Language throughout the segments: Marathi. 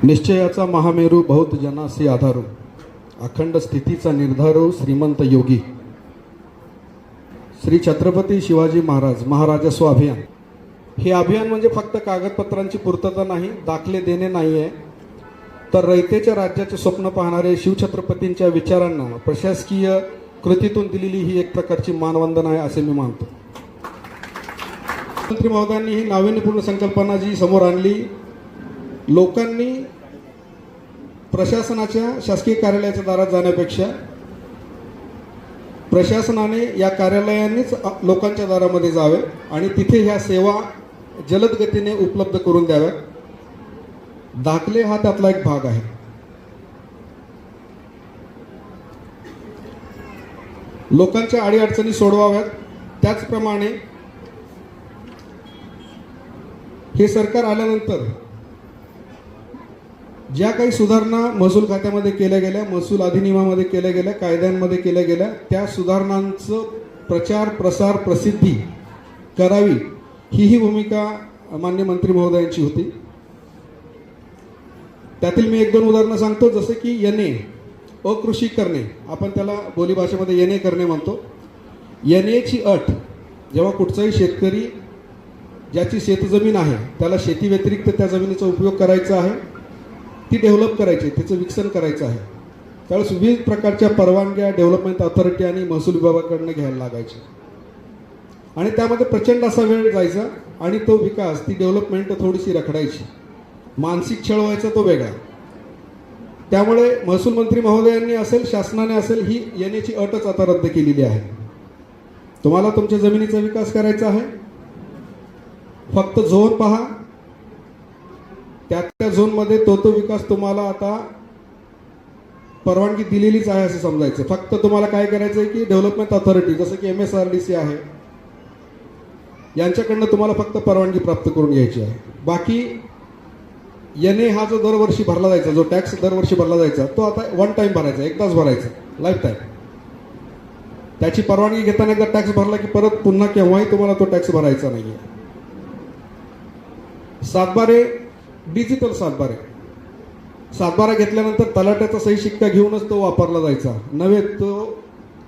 निश्चयाचा महामेरू बहुत जनासी आधारू, अखंड स्थितीचा निर्धारू श्रीमंत योगी. श्री छत्रपती शिवाजी महाराजस्व अभियान. हे अभियान म्हणजे फक्त कागदपत्रांची पूर्तता नाही, दाखले देणे नाही आहे, तर रयतेच्या राज्याचे स्वप्न पाहणारे शिवछत्रपतींच्या विचारांना प्रशासकीय कृतीतून दिलेली ही एक प्रकारची मानवंदना आहे असे मी मानतो. मंत्री महोदयांनी ही नाविन्यपूर्ण संकल्पना जी समोर आणली, लोकांनी प्रशासनाच्या शासकीय कार्यालयाच्या दारात जाण्यापेक्षा प्रशासनाने या कार्यालयांनीच लोकांच्या दारामध्ये जावे आणि तिथे ह्या सेवा जलद गतीने उपलब्ध करून द्याव्या. दाखले हा त्यातला एक भाग आहे. लोकांच्या अडीअडचणी सोडवाव्यात. त्याचप्रमाणे हे सरकार आल्यानंतर ज्या काही सुधारणा महसूल खात्यामध्ये केल्या गेल्या, महसूल अधिनियमामध्ये केल्या गेल्या, कायद्यांमध्ये केल्या गेल्या, त्या सुधारणांचं प्रचार प्रसार प्रसिद्धी करावी ही भूमिका मान्य मंत्री महोदयांची होती. त्यातील मी एक दोन उदाहरणं सांगतो. जसं की येणे अकृषी करणे, आपण त्याला बोलीभाषेमध्ये येणे करणे म्हणतो. येणेची अट, जेव्हा कुठचाही शेतकरी ज्याची शेतजमीन आहे त्याला शेती व्यतिरिक्त त्या जमिनीचा उपयोग करायचा आहे, ती डेव्हलप करायची, तिचं विकसन करायचं आहे, त्यावेळेस विविध प्रकारच्या परवानग्या डेव्हलपमेंट अथॉरिटी आणि महसूल विभागाकडनं घ्यायला लागायची आणि त्यामध्ये प्रचंड असा वेळ जायचा आणि तो विकास, ती डेव्हलपमेंट थोडीशी रखडायची, मानसिक छळ व्हायचा तो वेगळा. त्यामुळे महसूल मंत्री महोदयांनी असेल, शासनाने असेल, ही येण्याची अटच आता रद्द केलेली आहे. तुम्हाला तुमच्या जमिनीचा विकास करायचा आहे, फक्त झोन पहा, त्या झोनमध्ये तो विकास तुम्हाला आता परवानगी दिलेलीच आहे असं समजायचं. फक्त तुम्हाला काय करायचं आहे की डेव्हलपमेंट अथॉरिटी जसं की MSRDC आहे, यांच्याकडनं तुम्हाला फक्त परवानगी प्राप्त करून घ्यायची आहे. बाकी येणे हा जो दरवर्षी भरला जायचा, जो टॅक्स दरवर्षी भरला जायचा, तो आता वन टाइम भरायचा, एकदाच भरायचा, लाईफ टाईम. त्याची परवानगी घेताना एकदा टॅक्स भरला की परत पुन्हा केव्हाही तुम्हाला तो टॅक्स भरायचा नाही आहे. सातबारे, डिजिटल सातबारा घेतल्यानंतर तलाट्याचा सही शिक्का घेऊनच तो वापरला जायचा, नव्हे तो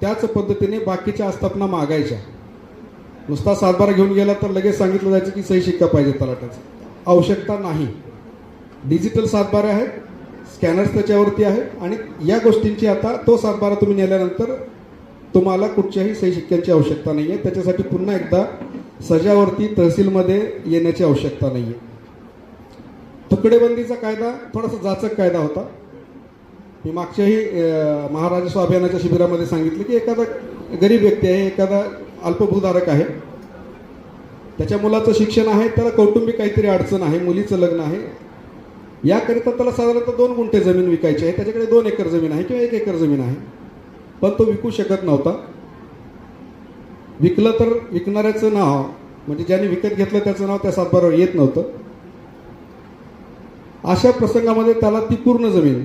त्याच पद्धतीने बाकीच्या आस्थापना मागायच्या. नुसता सातबारा घेऊन गेला तर लगेच सांगितलं जायचं की सही शिक्का पाहिजे तलाट्याचा. आवश्यकता नाही. डिजिटल सातबारे आहेत, स्कॅनर्स त्याच्यावरती आहेत आणि या गोष्टींची आता तो सातबारा तुम्ही नेल्यानंतर तुम्हाला कुठच्याही सही शिक्क्यांची आवश्यकता नाही आहे. त्याच्यासाठी पुन्हा एकदा सजावरती तहसीलमध्ये येण्याची आवश्यकता नाही आहे. तुकडेबंदीचा कायदा थोडासा जाचक कायदा होता. मी मागच्याही महाराजस्व अभियानाच्या शिबिरामध्ये सांगितलं की एखादा गरीब व्यक्ती आहे, एखादा अल्पभूधारक आहे, त्याच्या मुलाचं शिक्षण आहे, त्याला कौटुंबिक काहीतरी अडचण आहे, मुलीचं लग्न आहे, याकरिता त्याला साधारणतः 2 गुंठे जमीन विकायची आहे. त्याच्याकडे 2 एकर जमीन आहे किंवा 1 एकर जमीन आहे, पण तो विकू शकत नव्हता. विकलं तर विकणाऱ्याचं नाव, म्हणजे ज्यांनी विकत घेतलं त्याचं नाव त्या सातबारावर येत नव्हतं. अशा प्रसंगामध्ये त्याला ती पूर्ण जमीन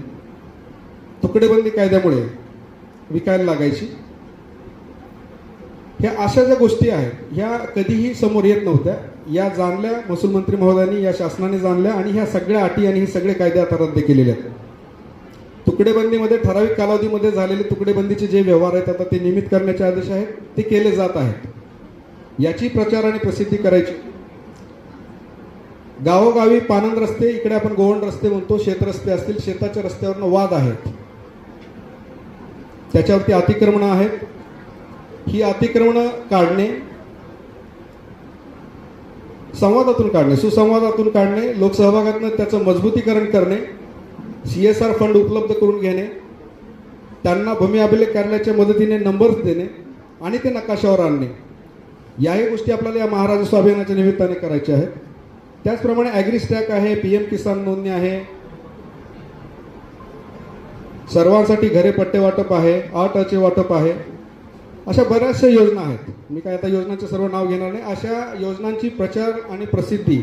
तुकडेबंदी कायद्यामुळे विकायला लागायची. ह्या अशा ज्या गोष्टी आहेत ह्या कधीही समोर येत नव्हत्या. या जाणल्या महसूल मंत्री महोदयांनी, या शासनाने जाणल्या आणि ह्या सगळ्या अटी आणि हे सगळे कायदे आता रद्द केलेले आहेत. तुकडेबंदीमध्ये ठराविक कालावधीमध्ये झालेले तुकडेबंदीचे जे व्यवहार आहेत आता ते नियमित करण्याचे आदेश आहेत, ते केले जात आहेत. याची प्रचार आणि प्रसिद्धी करायची. गावोगावी पानंद रस्ते, इकडे आपण गोवंड रस्ते म्हणतो, शेतरस्ते असतील, शेताच्या रस्त्यावरनं वाद आहेत, त्याच्यावरती अतिक्रमणं आहेत. ही अतिक्रमणं काढणे, संवादातून काढणे, सुसंवादातून काढणे, लोकसहभागातून त्याचं मजबूतीकरण करणे, CSR फंड उपलब्ध करून घेणे, त्यांना भूमी अभिलेख कार्यालयाच्या मदतीने नंबर्स देणे आणि ते नकाशावर आणणे, याही गोष्टी आपल्याला या महाराजस्व अभियानाच्या निमित्ताने करायच्या आहेत. त्याचप्रमाणे ॲग्रीस्टॅक आहे, PM किसान नोंदणी आहे, सर्वांसाठी घरे पट्टे वाटप आहे, 8 वाटप आहे, अशा बऱ्याचशा योजना आहेत. मी काय आता योजनांचे सर्व नाव घेणार नाही. अशा योजनांची प्रचार आणि प्रसिद्धी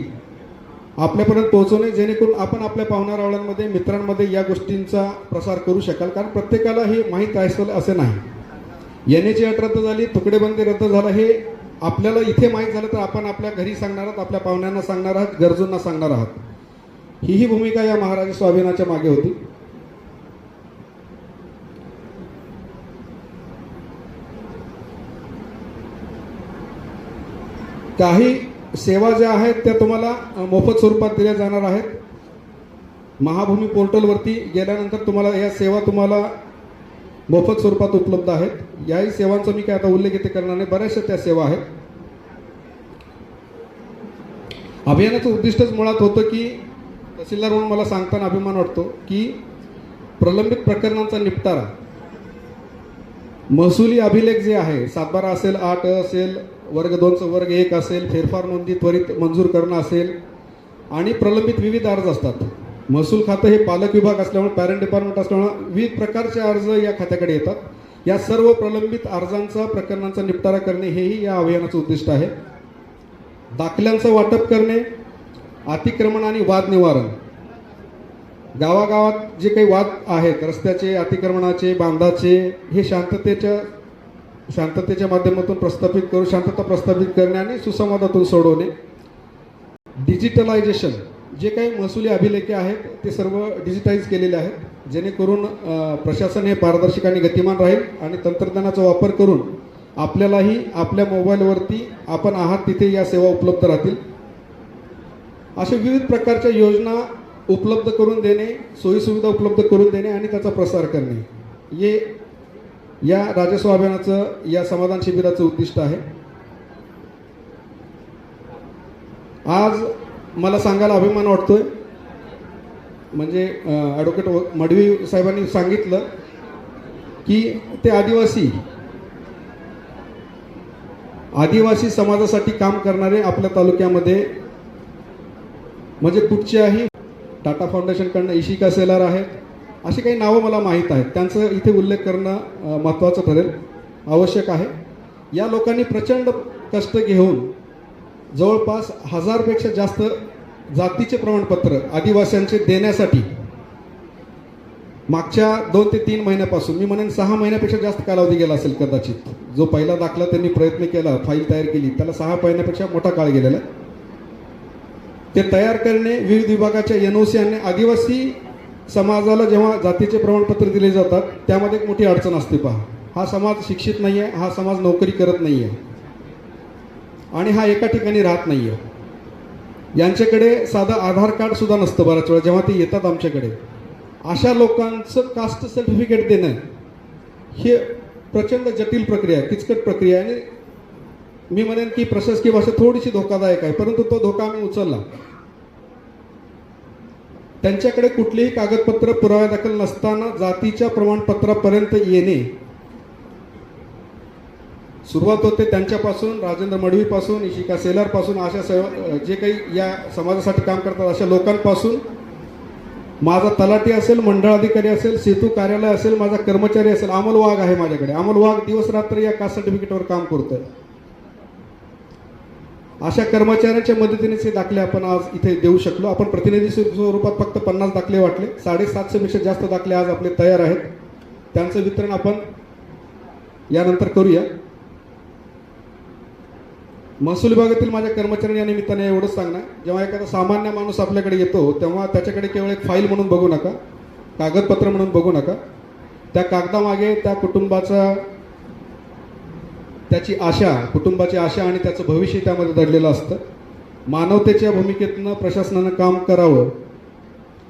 आपल्यापर्यंत पोहोचवणे, जेणेकरून आपण आपल्या पाहुणारावळ्यांमध्ये, मित्रांमध्ये या गोष्टींचा प्रसार करू शकाल. कारण प्रत्येकाला हे माहीत आहे असे नाही. येण्याची अट रद्द झाली, तुकडेबंदी रद्द झाला, हे आपल्याला इथे माहीत झालं तर आपण आपल्या घरी सांगणार आहात, आपल्या पाहुण्यांना सांगणार आहात, गरजूंना सांगणार आहात. ही भूमिका या महाराज अभियानाच्या मागे होती. काही सेवा ज्या आहेत त्या तुम्हाला मोफत स्वरूपात दिल्या जाणार आहेत. महाभूमी पोर्टलवरती गेल्यानंतर तुम्हाला या सेवा तुम्हाला मोफत स्वरूपात उपलब्ध आहेत. याही सेवांचा मी काय आता उल्लेख इथे करणार नाही, बऱ्याचशा त्या सेवा आहेत. अभियानाचं उद्दिष्टच मुळात होतं की तहसीलदार म्हणून मला सांगताना अभिमान वाटतो की प्रलंबित प्रकरणांचा निपटारा, महसुली अभिलेख जे आहे 7/12 असेल, 8 असेल, वर्ग 2चं वर्ग 1 असेल, फेरफार नोंदी त्वरित मंजूर करणं असेल आणि प्रलंबित विविध अर्ज असतात. महसूल खातं हे पालक विभाग असल्यामुळे, पॅरेंट डिपार्टमेंट असल्यामुळे विविध प्रकारचे अर्ज या खात्याकडे येतात. या सर्व प्रलंबित अर्जांचा प्रकरणांचा निपटारा करणे हेही या अभियानाचं उद्दिष्ट आहे. दाखल्यांचं वाटप करणे, अतिक्रमण आणि वाद निवारण, गावागावात जे काही वाद आहेत रस्त्याचे, अतिक्रमणाचे, बांधाचे, हे शांततेच्या माध्यमातून शांतता प्रस्थापित करणे आणि सुसंवादातून सोडवणे. डिजिटलायझेशन, जे काही महसुली अभिलेखे आहेत ते सर्व डिजिटाईज केलेले आहेत, जेणेकरून प्रशासन हे पारदर्शक आणि गतिमान राहील आणि तंत्रज्ञानाचा वापर करून आपल्यालाही आपल्या मोबाईलवरती आपण आहात तिथे या सेवा उपलब्ध राहतील. अशा विविध प्रकारच्या योजना उपलब्ध करून देणे, सोयीसुविधा उपलब्ध करून देणे आणि त्याचा प्रसार करणे, हे या राजस्व अभियानाचं, या समाधान शिबिराचं उद्दिष्ट आहे. आज मला सांगायला अभिमान वाटतोय, म्हणजे ॲडव्होकेट मडवी साहेबांनी सांगितलं की ते आदिवासी समाजासाठी काम करणारे आपल्या तालुक्यामध्ये म्हणजे कुठच्याही टाटा फाउंडेशनकडनं इशिका सेलार आहेत, अशी काही नावं मला माहीत आहेत. त्यांचं इथे उल्लेख करणं महत्त्वाचं ठरेल, आवश्यक आहे. या लोकांनी प्रचंड कष्ट घेऊन जवळपास 1000पेक्षा जास्त जातीचे प्रमाणपत्र आदिवासींचे देण्यासाठी मागच्या 2 ते 3 महिन्यापासून, मी म्हणेन 6 महिन्यापेक्षा जास्त कालावधी गेला असेल कदाचित. जो पहिला दाखला त्यांनी प्रयत्न केला, फाईल तयार केली, त्याला 6 महिन्यापेक्षा मोठा काळ गेलेला आहे. ते तयार करणे, विविध विभागाच्या NOC आणि आदिवासी समाजाला जेव्हा जातीचे प्रमाणपत्र दिले जातात त्यामध्ये एक मोठी अडचण असते. पहा, हा समाज शिक्षित नाही आहे, हा समाज नोकरी करत नाही आहे आणि हा एका ठिकाणी राहत नाही आहे. यांच्याकडे साधं आधार कार्ड सुद्धा नसतं बऱ्याच वेळा जेव्हा ते येतात आमच्याकडे. अशा लोकांचं कास्ट सर्टिफिकेट देणं हे प्रचंड जटिल प्रक्रिया आहे, किचकट प्रक्रिया आहे आणि मी म्हणेन की प्रशासकीय भाषा थोडीशी धोकादायक आहे, परंतु तो धोका आम्ही उचलला. त्यांच्याकडे कुठलीही कागदपत्र पुराव्यादाखल नसताना जातीच्या प्रमाणपत्रापर्यंत येणे सुरुवात होते त्यांच्यापासून, राजेंद्र मडवीपासून, इशिका सेलारपासून, अशा जे काही या समाजासाठी काम करतात अशा लोकांपासून. माझा तलाठी असेल, मंडळाधिकारी असेल, सेतू कार्यालय असेल, माझा कर्मचारी असेल, अमोल वाघ आहे माझ्याकडे. अमोल वाघ दिवस रात्र या कास्ट सर्टिफिकेटवर काम करतोय. अशा कर्मचाऱ्यांच्या मदतीने हे दाखले आपण आज इथे देऊ शकलो. आपण प्रतिनिधी स्वरूपात फक्त 50 दाखले वाटले, 750पेक्षा जास्त दाखले आज आपले तयार आहेत. त्यांचं वितरण आपण यानंतर करूया. महसूल विभागातील माझ्या कर्मचाऱ्यांनी या निमित्ताने एवढंच सांगणार, जेव्हा एखादा सामान्य माणूस आपल्याकडे येतो तेव्हा त्याच्याकडे केवळ एक फाईल म्हणून बघू नका, कागदपत्र म्हणून बघू नका. त्या कागदामागे त्या कुटुंबाची आशा आणि त्याचं भविष्य त्यामध्ये दडलेलं असतं. मानवतेच्या भूमिकेतनं प्रशासनानं काम करावं,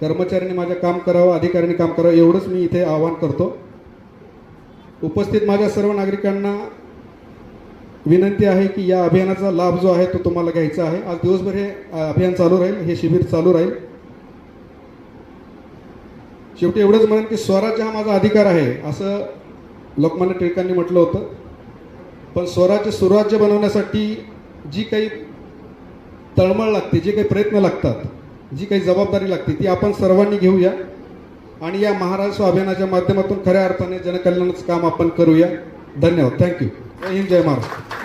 कर्मचाऱ्यांनी माझ्या काम करावं, अधिकाऱ्यांनी काम करावं, एवढंच मी इथे आवाहन करतो. उपस्थित माझ्या सर्व नागरिकांना विनंती आहे की या अभियानाचा लाभ जो आहे तो तुम्हाला घ्यायचा आहे. आज दिवसभर हे अभियान चालू राहील, हे शिबिर चालू राहील. शेवटी एवढंच म्हणेन की स्वराज्य हा माझा अधिकार आहे असं लोकमान्य टिळकांनी म्हटलं होतं. पण स्वराज्य सुराज्य बनवण्यासाठी जी काही तळमळ लागते, जे काही प्रयत्न लागतात, जी काही जबाबदारी लागते ती आपण सर्वांनी घेऊया आणि या महाराष्ट्र अभियानाच्या माध्यमातून खऱ्या अर्थाने जनकल्याणाचं काम आपण करूया. धन्यवाद. थँक्यू. जय हिंद, जय महाराष्ट्र.